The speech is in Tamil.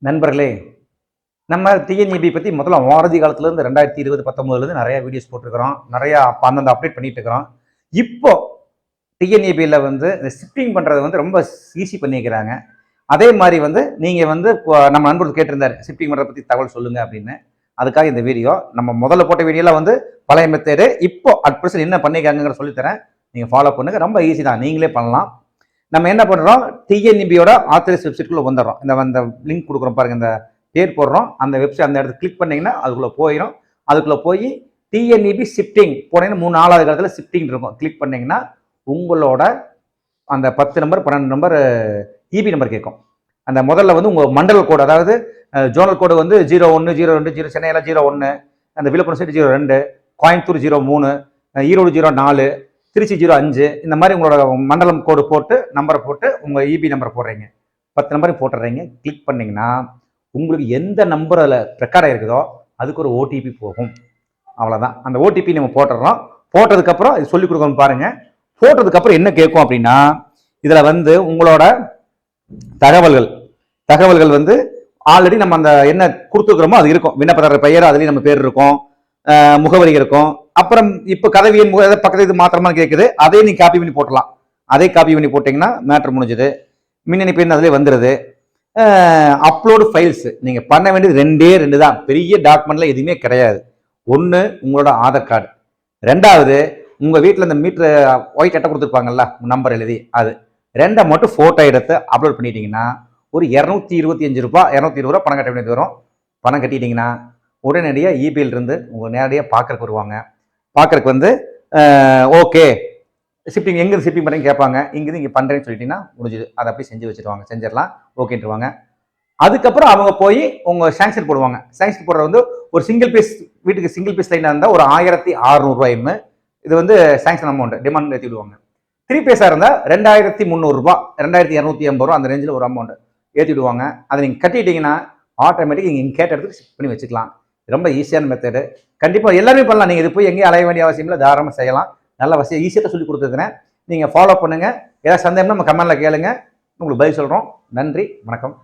நண்பர்களே, நம்ம டிஎன்இபி பத்தி முதல்ல ஆரதி காலத்துலேருந்து 2020, 19 நிறைய வீடியோஸ் போட்டிருக்கிறோம். நிறையா அந்தந்த அப்டேட் பண்ணிட்டு இருக்கிறோம். இப்போ டிஎன்இபியில் வந்து இந்த ஷிஃப்டிங் பண்ணுறது வந்து ரொம்ப ஈஸி பண்ணிக்கிறாங்க. அதே மாதிரி வந்து நீங்கள் வந்து நம்ம நண்பர்கள் கேட்டிருந்தார் ஷிஃப்டிங் பண்ணுறத பற்றி தகவல் சொல்லுங்க அப்படின்னு. அதுக்காக இந்த வீடியோ நம்ம முதல்ல போட்ட வீடியோலாம் வந்து பழைய மெத்தேடு. இப்போ அட் ப்ரெசென்ட் என்ன பண்ணிக்காங்கிற சொல்லித்தரேன். நீங்கள் ஃபாலோ பண்ணுங்க. ரொம்ப ஈஸி தான், நீங்களே பண்ணலாம். நம்ம என்ன பண்ணுறோம், டிஎன்இபியோட ஆத்தரைஸ் வெப்சைட்குள்ளே வந்துடுறோம். இந்த லிங்க் கொடுக்குறோம் பாருங்க, இந்த பேர் போடுறோம். அந்த வெப்சைட் அந்த இடத்துல கிளிக் பண்ணீங்கன்னா அதுக்குள்ளே போயிடும். அதுக்குள்ளே போய் டிஎன்இபி ஷிஃப்டிங் போனீங்கன்னா 3-4வது காலத்தில் ஷிஃப்டிங் இருக்கும். கிளிக் பண்ணீங்கன்னா உங்களோட அந்த 10 நம்பர் 12 நம்பர் இபி நம்பர் கேட்கும். அந்த முதல்ல வந்து உங்கள் மண்டல கோடு, அதாவது ஜோனல் கோடு வந்து 01, 02, 0 சென்னையில் 01, அந்த விழுப்புரம் சைடு 02, கோயம்புத்தூர் 03, ஈரோடு 04, திருச்சி 05, இந்த மாதிரி உங்களோட மண்டலம் கோடு போட்டு நம்பரை போட்டு உங்கள் இபி நம்பரை போடுறீங்க. 10 நம்பரையும் போட்டுடுறீங்க. கிளிக் பண்ணிங்கன்னா உங்களுக்கு எந்த நம்பர் அதில் ரெக்கார்ட் ஆகிருக்குதோ அதுக்கு ஒரு ஓடிபி போகும். அவ்வளோதான். அந்த ஓடிபி நம்ம போட்டுடுறோம். போட்டதுக்கப்புறம் இது சொல்லிக் கொடுக்கணும் பாருங்கள். போட்டதுக்கப்புறம் என்ன கேட்கும் அப்படின்னா, இதில் வந்து உங்களோட தகவல்கள் வந்து ஆல்ரெடி நம்ம அந்த என்ன கொடுத்துருக்குறோமோ அது இருக்கும். விண்ணப்பதாரர் பெயர் அதுலேயும் நம்ம பேர் இருக்கும், முகவரி இருக்கும். அப்புறம் இப்போ கதவியின் பக்கத்து இது மாத்திரமா கேட்குது, அதே நீ காப்பி பண்ணி போட்டலாம். அதே காப்பி பண்ணி போட்டிங்கன்னா மேட்ரு முடிஞ்சுது. மின்னணு பெண் அதிலே வந்துடுது. அப்லோடு ஃபைல்ஸ் நீங்கள் பண்ண வேண்டியது 2 தான். பெரிய டாக்குமெண்ட்ல எதுவுமே கிடையாது. ஒன்று உங்களோட ஆதார் கார்டு, 2வது உங்கள் வீட்டில் இந்த மீட்ரு ஒயிட் அட்டை கொடுத்துருப்பாங்கல்ல நம்பர் எழுதி, அது 2 மட்டும் ஃபோட்டோ எடுத்து அப்லோட் பண்ணிட்டீங்கன்னா ஒரு 225 ரூபா 220 ரூபா பணம் கட்ட வேண்டியது வரும். பணம் கட்டிட்டீங்கன்னா உடனடியாக இபிஎல் இருந்து உங்கள் நேரடியாக பார்க்கறக்கு வருவாங்க. பார்க்கறக்கு வந்து ஓகே ஷிப்பிங் எங்கேருந்து ஷிப்பிங் பண்ணுறீங்க கேட்பாங்க. இங்கேருந்து இங்கே பண்ணுறேன்னு சொல்லிட்டீங்கன்னா முடிஞ்சுது. அதை அப்படி செஞ்சு வச்சுருவாங்க. செஞ்சிடலாம், ஓகேன்ட்டுருவாங்க. அதுக்கப்புறம் அவங்க போய் உங்கள் சேங்ஷன் போடுவாங்க. சேங்ஷன் போடுறது வந்து ஒரு சிங்கிள் பீஸ் வீட்டுக்கு சிங்கிள் பீஸ் லைனாக இருந்தால் ஒரு 1600 ரூபாயுமே இது வந்து சேங்ஷன் அமௌண்ட் டிமாண்ட் ஏற்றி விடுவாங்க. 3 பீஸாக இருந்தால் 2300 ரூபா 2250 ரூபா அந்த ரேஞ்சில் ஒரு அமௌண்ட் ஏற்றி விடுவாங்க. அதை நீங்கள் கட்டிட்டீங்கன்னா ஆட்டோமேட்டிக் நீங்கள் கேட்ட இடத்துக்கு ஷிஃப்ட் பண்ணி வச்சுக்கலாம். ரொம்ப ஈஸியான மெத்தடு. கண்டிப்பாக எல்லாருமே பண்ணலாம். நீங்கள் இது போய் எங்கேயும் அலைய வேண்டிய அவசியம் இல்லை. தாராளமாக செய்யலாம். நல்ல வசதியாக ஈஸியாக சொல்லி கொடுத்துருக்கிறேன். நீங்கள் ஃபாலோ பண்ணுங்கள். ஏதாவது சந்தேகம்னா நம்ம கமெண்ட்டில் கேளுங்க, உங்களுக்கு பதில் சொல்கிறோம். நன்றி, வணக்கம்.